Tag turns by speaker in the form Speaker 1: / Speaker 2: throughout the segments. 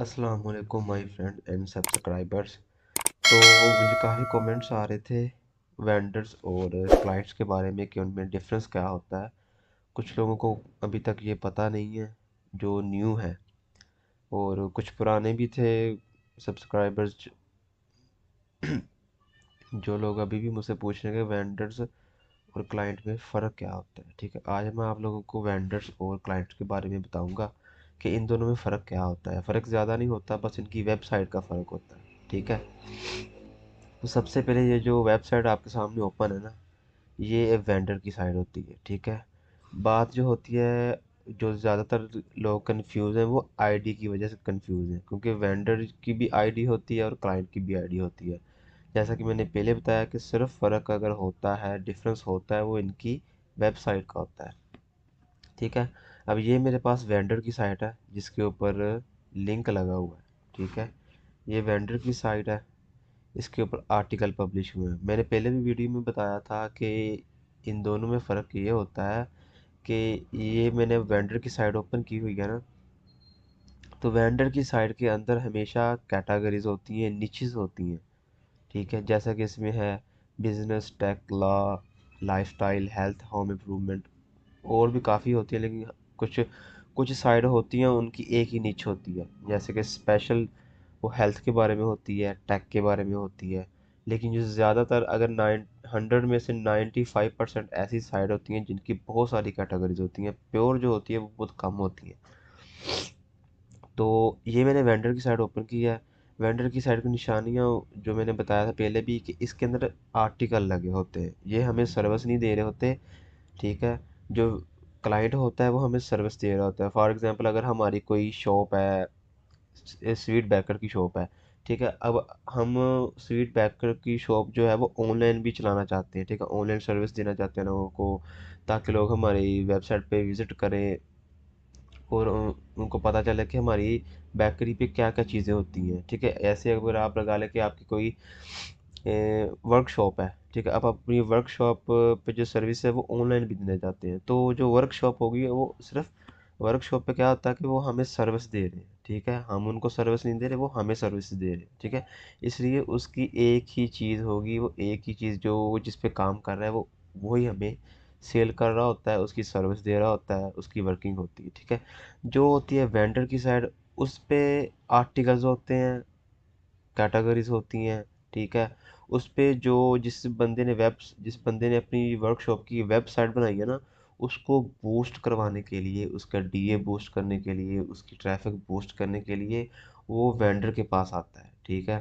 Speaker 1: अस्सलाम वालेकुम my friend and subscribers. तो मुझे काफ़ी कमेंट्स आ रहे थे वेंडर्स और क्लाइंट्स के बारे में कि उनमें डिफरेंस क्या होता है। कुछ लोगों को अभी तक ये पता नहीं है जो न्यू है, और कुछ पुराने भी थे सब्सक्राइबर्स जो लोग अभी भी मुझसे पूछ रहे हैं कि वेंडर्स और क्लाइंट में फ़र्क क्या होता है। ठीक है, आज मैं आप लोगों को वेंडर्स और क्लाइंट्स के बारे में बताऊंगा कि इन दोनों में फ़र्क क्या होता है। फ़र्क ज़्यादा नहीं होता, बस इनकी वेबसाइट का फ़र्क होता है। ठीक है, तो सबसे पहले ये जो वेबसाइट आपके सामने ओपन है ना, ये वेंडर की साइड होती है। ठीक है, बात जो होती है, जो ज़्यादातर लोग कंफ्यूज हैं वो आईडी की वजह से कंफ्यूज हैं, क्योंकि वेंडर की भी आईडी होती है और क्लाइंट की भी आईडी होती है। जैसा कि मैंने पहले बताया कि सिर्फ फ़र्क अगर होता है, डिफरेंस होता है, वो इनकी वेबसाइट का होता है। ठीक है, अब ये मेरे पास वेंडर की साइट है जिसके ऊपर लिंक लगा हुआ है। ठीक है, ये वेंडर की साइट है, इसके ऊपर आर्टिकल पब्लिश हुए हैं। मैंने पहले भी वीडियो में बताया था कि इन दोनों में फ़र्क ये होता है कि ये मैंने वेंडर की साइट ओपन की हुई है ना, तो वेंडर की साइट के अंदर हमेशा कैटेगरीज होती हैं, निचेस होती हैं। ठीक है, जैसा कि इसमें है business, tech, law, lifestyle, health, home improvement, और भी काफ़ी होती है, लेकिन कुछ कुछ साइड होती हैं उनकी एक ही निच होती है। जैसे कि स्पेशल वो हेल्थ के बारे में होती है, टेक के बारे में होती है। लेकिन जो ज़्यादातर, अगर 100 में से 95% ऐसी साइड होती हैं जिनकी बहुत सारी कैटेगरीज होती हैं, प्योर जो होती है वो बहुत कम होती है। तो ये मैंने वेंडर की साइड ओपन की है। वेंडर की साइड की निशानियाँ जो मैंने बताया था पहले भी, कि इसके अंदर आर्टिकल लगे होते हैं, ये हमें सर्विस नहीं दे रहे होते। ठीक है, जो क्लाइंट होता है वो हमें सर्विस दे रहा होता है। फॉर एग्जांपल, अगर हमारी कोई शॉप है, स्वीट बेकर की शॉप है। ठीक है, अब हम स्वीट बेकर की शॉप जो है वो ऑनलाइन भी चलाना चाहते हैं। ठीक है, ऑनलाइन सर्विस देना चाहते हैं लोगों को, ताकि लोग हमारी वेबसाइट पे विज़िट करें और उनको पता चले कि हमारी बेकरी पे क्या क्या चीज़ें होती हैं। ठीक है, ऐसे अगर आप लगा लें कि आपकी कोई वर्कशॉप है। ठीक है, आप अपनी वर्कशॉप पे जो सर्विस है वो ऑनलाइन भी देना चाहते हैं, तो जो वर्कशॉप होगी वो सिर्फ वर्कशॉप पे क्या होता है कि वो हमें सर्विस दे रहे हैं। ठीक है, हम उनको सर्विस नहीं दे रहे, वो हमें सर्विस दे रहे हैं। ठीक है, इसलिए उसकी एक ही चीज़ होगी, वो एक ही चीज़ जो जिस पे काम कर रहा है वो वही हमें सेल कर रहा होता है, उसकी सर्विस दे रहा होता है, उसकी वर्किंग होती है। ठीक है, जो होती है वेंडर की साइड, उस पे आर्टिकल्स होते हैं, कैटेगरीज होती हैं। ठीक है, उस पे जो जिस बंदे ने अपनी वर्कशॉप की वेबसाइट बनाई है ना, उसको बूस्ट करवाने के लिए, उसका डीए बूस्ट करने के लिए, उसकी ट्रैफिक बूस्ट करने के लिए वो वेंडर के पास आता है। ठीक है,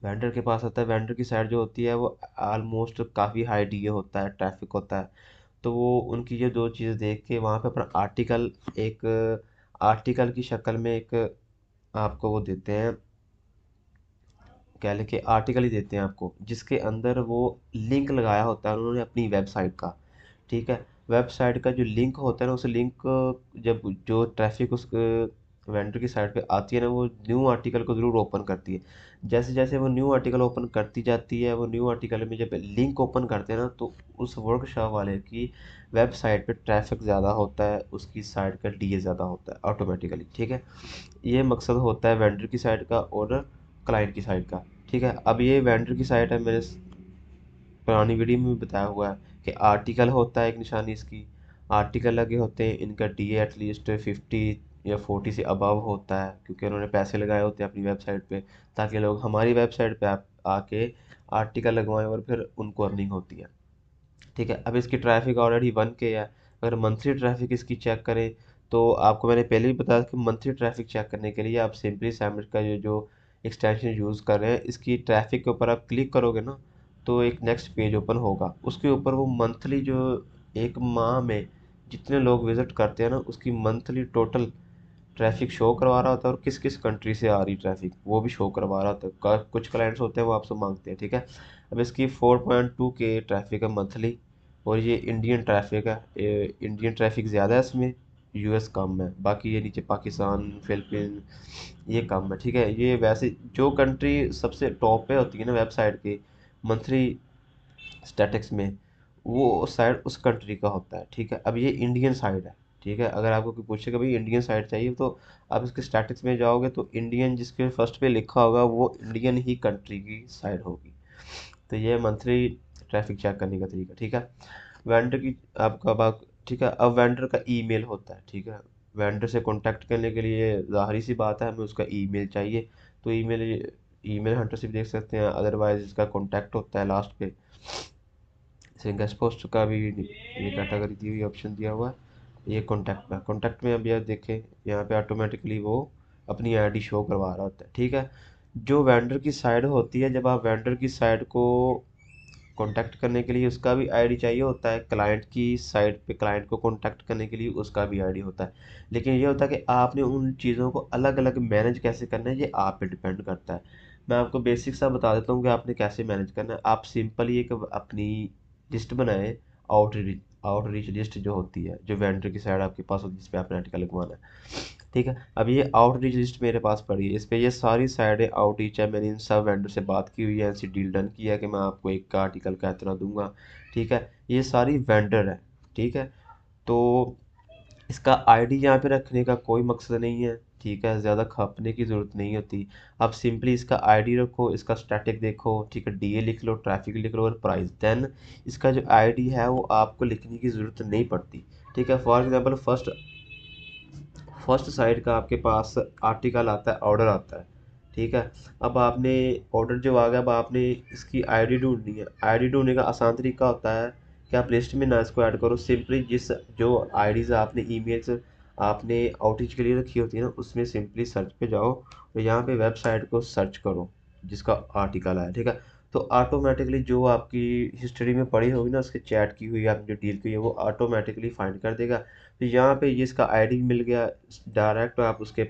Speaker 1: वेंडर के पास आता है। वेंडर की साइड जो होती है वो ऑलमोस्ट काफ़ी हाई डीए होता है, ट्रैफिक होता है। तो वो उनकी ये दो चीज़ देख के वहाँ पे अपना आर्टिकल, एक आर्टिकल की शक्ल में एक आपको वो देते हैं, कह लें कि आर्टिकल ही देते हैं आपको, जिसके अंदर वो लिंक लगाया होता है उन्होंने अपनी वेबसाइट का। ठीक है, वेबसाइट का जो लिंक होता है ना, उस लिंक, जब जो ट्रैफिक उस वेंडर की साइट पे आती है ना, वो न्यू आर्टिकल को ज़रूर ओपन करती है। जैसे जैसे वो न्यू आर्टिकल ओपन करती जाती है, वो न्यू आर्टिकल में जब लिंक ओपन करते हैं ना, तो उस वर्कशॉप वाले की वेबसाइट पे ट्रैफिक ज़्यादा होता है, उसकी साइट का डीए ज़्यादा होता है ऑटोमेटिकली। ठीक है, ये मकसद होता है वेंडर की साइड का और क्लाइंट की साइड का। ठीक है, अब ये वेंडर की साइट है, मैंने पुरानी वीडियो में भी बताया हुआ है कि आर्टिकल होता है एक निशानी इसकी, आर्टिकल लगे होते हैं, इनका डीए एटलीस्ट 50 या 40 से अबव होता है, क्योंकि उन्होंने पैसे लगाए होते हैं अपनी वेबसाइट पे, ताकि लोग हमारी वेबसाइट पे आके आर्टिकल लगवाएं और फिर उनको अर्निंग होती है। ठीक है, अब इसकी ट्रैफिक ऑलरेडी 1K है। अगर मंथली ट्रैफिक इसकी चेक करें, तो आपको मैंने पहले भी बताया कि मंथली ट्रैफिक चेक करने के लिए आप सिंपली सैमट का जो जो एक्सटेंशन यूज़ कर रहे हैं, इसकी ट्रैफिक के ऊपर आप क्लिक करोगे ना, तो एक नेक्स्ट पेज ओपन होगा, उसके ऊपर वो मंथली जो एक माह में जितने लोग विजिट करते हैं ना, उसकी मंथली टोटल ट्रैफिक शो करवा रहा होता है, और किस किस कंट्री से आ रही ट्रैफिक वो भी शो करवा रहा होता है। कुछ क्लाइंट्स होते हैं वो आपसे मांगते हैं। ठीक है, अब इसकी 4.2 के ट्रैफिक है मंथली, और ये इंडियन ट्रैफिक है। इंडियन ट्रैफिक ज़्यादा है इसमें, यूएस कम है, बाकी ये नीचे पाकिस्तान, फिलिपीन, ये कम है। ठीक है, ये वैसे जो कंट्री सबसे टॉप पे होती है ना वेबसाइट की मंथली स्टैटिक्स में, वो साइड उस कंट्री का होता है। ठीक है, अब ये इंडियन साइड है। ठीक है। अगर आपको कोई पूछेगा भाई इंडियन साइड चाहिए, तो आप इसके स्टैटिक्स में जाओगे तो इंडियन जिसके फर्स्ट पे लिखा होगा वो इंडियन ही कंट्री की साइड होगी। तो ये मंथली ट्रैफिक चेक करने का तरीका, ठीक है। वेंडर की आपका बात, ठीक है। अब वेंडर का ईमेल होता है, ठीक है। वेंडर से कांटेक्ट करने के लिए ज़ाहिर सी बात है हमें उसका ईमेल चाहिए। तो ईमेल ईमेल हंटर से भी देख सकते हैं, अदरवाइज इसका कांटेक्ट होता है लास्ट पे। जैसे गेस्ट पोस्ट का भी ये कैटेगरी दी हुई, ऑप्शन दिया हुआ है। ये कॉन्टैक्ट में, कॉन्टैक्ट में अभी आप देखें यहाँ पे ऑटोमेटिकली वो अपनी आईडी शो करवा रहा होता है, ठीक है। जो वेंडर की साइड होती है, जब आप वेंडर की साइड को कांटेक्ट करने के लिए उसका भी आईडी चाहिए होता है, क्लाइंट की साइड पे क्लाइंट को कांटेक्ट करने के लिए उसका भी आईडी होता है। लेकिन ये होता है कि आपने उन चीज़ों को अलग अलग मैनेज कैसे करना है, ये आप पे डिपेंड करता है। मैं आपको बेसिक सा बता देता हूँ कि आपने कैसे मैनेज करना है। आप सिंपली एक अपनी लिस्ट बनाए, आउटरीच लिस्ट जो होती है, जो वेंडर की साइड आपके पास होती है, जिस पे आपने आर्टिकल लगवाना है, ठीक है। अब ये आउटरीच लिस्ट मेरे पास पड़ी है, इस पे ये सारी साइडें आउटरीच है। मैंने इन सब वेंडर से बात की हुई है, ऐसी डील डन किया है कि मैं आपको एक का आर्टिकल का इतना दूंगा, ठीक है। ये सारी वेंडर है, ठीक है। तो इसका आईडी यहाँ पे रखने का कोई मकसद नहीं है, ठीक है। ज़्यादा खपने की ज़रूरत नहीं होती। आप सिंपली इसका आईडी रखो, इसका स्टैटिक देखो, ठीक है। डीए लिख लो, ट्रैफिक लिख लो और प्राइस, देन इसका जो आईडी है वो आपको लिखने की ज़रूरत नहीं पड़ती, ठीक है। For example first first side का आपके पास आर्टिकल आता है, ऑर्डर आता है, ठीक है। अब आपने ऑर्डर जो आ गया, अब आपने इसकी आईडी ढूंढनी है। आईडी ढूंढने का आसान तरीका होता है कि आप लिस्ट में ना इसको ऐड करो, सिंपली जिस जो आईडीज़ आपने ईमेल्स आपने आउटरीच के लिए रखी होती है ना, उसमें सिंपली सर्च पे जाओ और यहाँ पे वेबसाइट को सर्च करो जिसका आर्टिकल आया, ठीक है। तो ऑटोमेटिकली जो आपकी हिस्ट्री में पड़ी होगी ना, उसके चैट की हुई आपने जो डील की है, वो ऑटोमेटिकली फाइंड कर देगा। तो यहाँ पे ये इसका आईडी मिल गया, डायरेक्ट आप उसके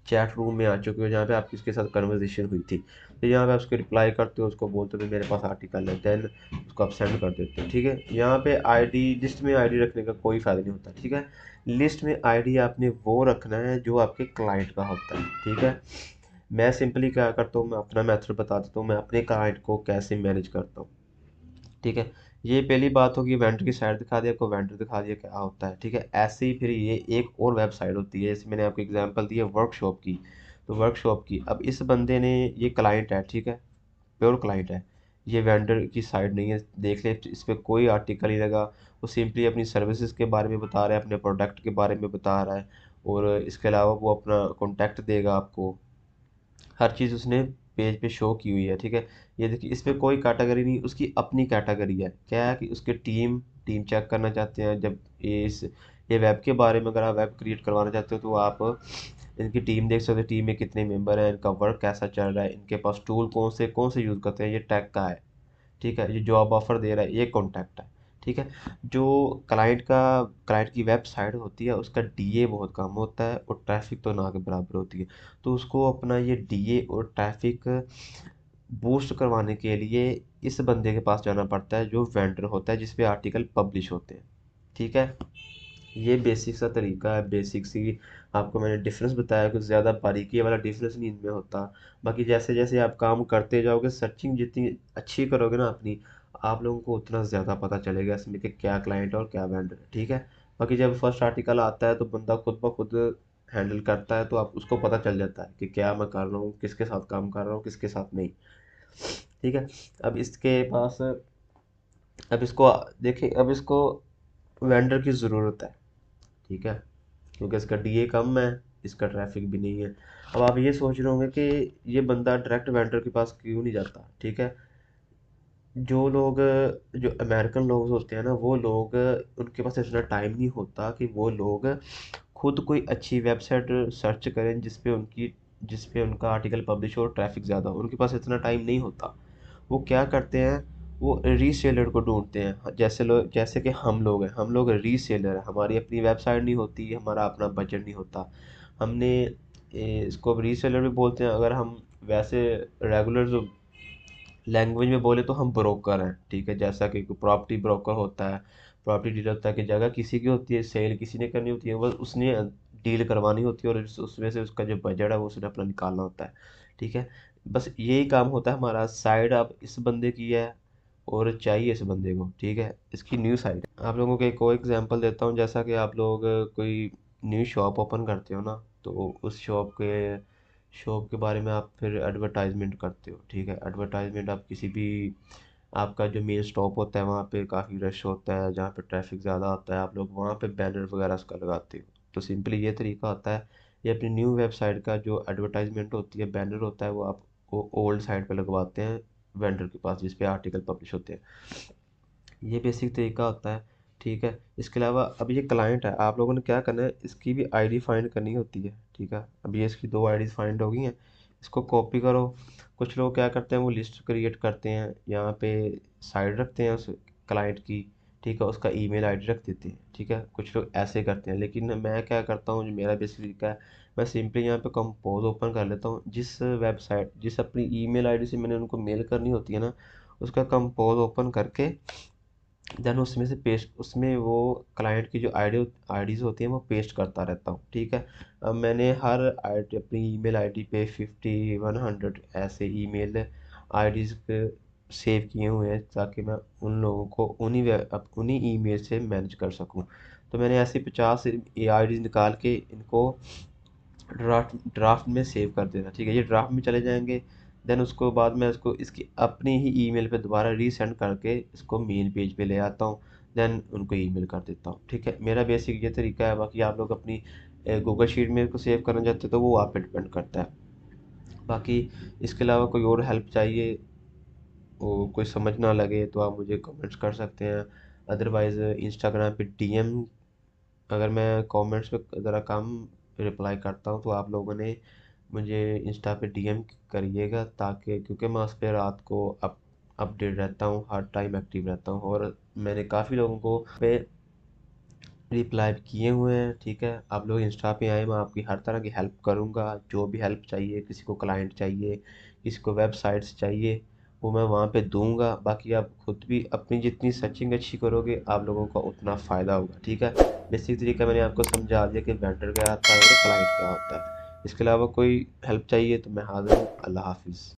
Speaker 1: चैट रूम में आ चुके हो जहाँ पे आपकी उसके साथ कन्वर्सेशन हुई थी। तो यहाँ पे आप उसको रिप्लाई करते हो, उसको बोलते हो कि मेरे पास आर्टिकल है, देन उसको आप सेंड कर देते हो, ठीक है। यहाँ पे आईडी लिस्ट में आईडी रखने का कोई फ़ायदा नहीं होता, ठीक है। लिस्ट में आईडी आपने वो रखना है जो आपके क्लाइंट का होता है, ठीक है। मैं सिंपली क्या करता हूँ, मैं अपना मेथड बता देता हूँ, मैं अपने क्लाइंट को कैसे मैनेज करता हूँ, ठीक है। ये पहली बात होगी, वेंडर की साइड दिखा दिया, आपको वेंडर दिखा दिया क्या होता है, ठीक है। ऐसे ही फिर ये एक और वेबसाइट होती है, जैसे मैंने आपको एग्जांपल दी है वर्कशॉप की। तो वर्कशॉप की, अब इस बंदे ने, ये क्लाइंट है, ठीक है, प्योर क्लाइंट है, ये वेंडर की साइड नहीं है। देख ले इस पर कोई आर्टिकल नहीं लगा, वो सिंपली अपनी सर्विसेज के बारे में बता रहा है, अपने प्रोडक्ट के बारे में बता रहा है, और इसके अलावा वो अपना कॉन्टैक्ट देगा आपको। हर चीज़ उसने पेज पे शो की हुई है, ठीक है। ये देखिए इस पे कोई कैटेगरी नहीं, उसकी अपनी कैटेगरी है। क्या है कि उसके टीम टीम चेक करना चाहते हैं, जब ये वेब के बारे में, अगर आप वेब क्रिएट करवाना चाहते हो तो आप इनकी टीम देख सकते हो, टीम में कितने मेंबर हैं, इनका वर्क कैसा चल रहा है, इनके पास टूल कौन से यूज़ करते हैं, ये टेक का है, ठीक है। ये जॉब ऑफर दे रहा है, ये कॉन्टैक्ट है, ठीक है। जो क्लाइंट की वेबसाइट होती है, उसका डीए बहुत कम होता है और ट्रैफिक तो ना के बराबर होती है। तो उसको अपना ये डीए और ट्रैफिक बूस्ट करवाने के लिए इस बंदे के पास जाना पड़ता है जो वेंडर होता है, जिस पे आर्टिकल पब्लिश होते हैं, ठीक है। ये बेसिक सा तरीका है, बेसिक सी आपको मैंने डिफरेंस बताया, कुछ ज़्यादा बारीकी वाला डिफरेंस नहीं इनमें होता। बाकी जैसे जैसे आप काम करते जाओगे, सर्चिंग जितनी अच्छी करोगे ना अपनी, आप लोगों को उतना ज़्यादा पता चलेगा इसमें कि क्या क्लाइंट है और क्या वेंडर है, ठीक है। बाकी जब फर्स्ट आर्टिकल आता है तो बंदा खुद ब खुद हैंडल करता है, तो आप उसको पता चल जाता है कि क्या मैं कर रहा हूँ, किसके साथ काम कर रहा हूँ, किसके साथ नहीं, ठीक है। अब इसके पास, अब इसको देखिए, अब इसको वेंडर की ज़रूरत है, ठीक है, क्योंकि इसका डीए कम है, इसका ट्रैफिक भी नहीं है। अब आप ये सोच रहे होंगे कि ये बंदा डायरेक्ट वेंडर के पास क्यों नहीं जाता, ठीक है। जो लोग, जो अमेरिकन लोग होते हैं ना, वो लोग, उनके पास इतना टाइम नहीं होता कि वो लोग खुद कोई अच्छी वेबसाइट सर्च करें जिस पे उनका आर्टिकल पब्लिश हो और ट्रैफिक ज़्यादा हो। उनके पास इतना टाइम नहीं होता। वो क्या करते हैं, वो रीसेलर को ढूंढते हैं। जैसे कि हम लोग रीसेलर हैं, हमारी अपनी वेबसाइट नहीं होती, हमारा अपना बजट नहीं होता। हमने इसको अब रीसेलर भी बोलते हैं। अगर हम वैसे रेगुलर जो लैंग्वेज में बोले तो हम ब्रोकर हैं, ठीक है। जैसा कि प्रॉपर्टी ब्रोकर होता है, प्रॉपर्टी डीलर होता है, कि जगह किसी की होती है, सेल किसी ने करनी होती है, बस उसने डील करवानी होती है और उसमें से उसका जो बजट है वो उसने अपना निकालना होता है, ठीक है। बस यही काम होता है हमारा। साइड अब इस बंदे की है, और चाहिए इस बंदे को, ठीक है। इसकी न्यू साइट आप लोगों को एक और एग्जांपल देता हूँ। जैसा कि आप लोग कोई न्यू शॉप ओपन करते हो ना, तो उस शॉप के बारे में आप फिर एडवर्टाइजमेंट करते हो, ठीक है। एडवर्टाइजमेंट आप किसी भी, आपका जो मेन स्टॉप होता है वहाँ पे काफ़ी रश होता है, जहाँ पे ट्रैफिक ज़्यादा आता है, आप लोग वहाँ पे बैनर वगैरह उसका लगाते हो। तो सिंपली ये तरीका होता है, ये अपनी न्यू वेबसाइट का जो एडवर्टाइजमेंट होती है, बैनर होता है, वो आप वो ओल्ड साइट पे लगवाते हैं वेंडर के पास जिस पे आर्टिकल पब्लिश होते हैं। ये बेसिक तरीका होता है, ठीक है। इसके अलावा अब ये क्लाइंट है, आप लोगों ने क्या करना है, इसकी भी आईडी फाइंड करनी होती है, ठीक है। अब ये इसकी 2 आईडीज फाइंड हो गई हैं, इसको कॉपी करो। कुछ लोग क्या करते हैं, वो लिस्ट क्रिएट करते हैं, यहाँ पे साइड रखते हैं उस क्लाइंट की, ठीक है, उसका ईमेल आईडी रख देते हैं, ठीक है। कुछ लोग ऐसे करते हैं, लेकिन मैं क्या करता हूँ, जो मेरा बेसिक तरीका है, मैं सिंपली यहाँ पे कंपोज ओपन कर लेता हूँ। जिस अपनी ईमेल आईडी से मैंने उनको मेल करनी होती है ना, उसका कंपोज ओपन करके देन उसमें वो क्लाइंट की जो आईडीज़ होती हैं वो पेस्ट करता रहता हूँ, ठीक है। अब मैंने हर आईडी अपनी ईमेल आईडी पे 50 100 ऐसे ईमेल आईडीज़ पे सेव किए हुए हैं, ताकि मैं उन लोगों को उन्हीं ईमेल से मैनेज कर सकूँ। तो मैंने ऐसे 50 आईडीज़ निकाल के इनको ड्राफ्ट में सेव कर देना, ठीक है। ये ड्राफ्ट में चले जाएंगे, देन उसको बाद में इसको इसकी अपनी ही ईमेल पे दोबारा रीसेंड करके इसको मेन पेज पे ले आता हूँ, देन उनको ईमेल कर देता हूँ, ठीक है। मेरा बेसिक ये तरीका है। बाकी आप लोग अपनी गूगल शीट में इसको सेव करना चाहते हो तो वो आप पे डिपेंड करता है। बाकी इसके अलावा कोई और हेल्प चाहिए, वो कोई समझ ना लगे, तो आप मुझे कमेंट्स कर सकते हैं। अदरवाइज़ इंस्टाग्राम पे डीएम, अगर मैं कमेंट्स पे ज़रा कम रिप्लाई करता हूँ, तो आप लोगों ने मुझे इंस्टा पे डीएम करिएगा, ताकि क्योंकि मैं उस पर रात को अपडेट रहता हूँ, हर टाइम एक्टिव रहता हूँ, और मैंने काफ़ी लोगों को पे रिप्लाई भी किए हुए हैं, ठीक है। आप लोग इंस्टा पे आए, मैं आपकी हर तरह की हेल्प करूँगा। जो भी हेल्प चाहिए, किसी को क्लाइंट चाहिए, किसी को वेबसाइट्स चाहिए, वो मैं वहाँ पे दूंगा। बाकी आप खुद भी अपनी जितनी सर्चिंग अच्छी करोगे, आप लोगों का उतना फ़ायदा होगा, ठीक है। बेसिक तरीका मैंने आपको समझा दिया कि वेंडर क्या होता है और क्लाइंट क्या होता है। इसके अलावा कोई हेल्प चाहिए तो मैं हाज़िर हूँ। अल्लाह हाफिज़।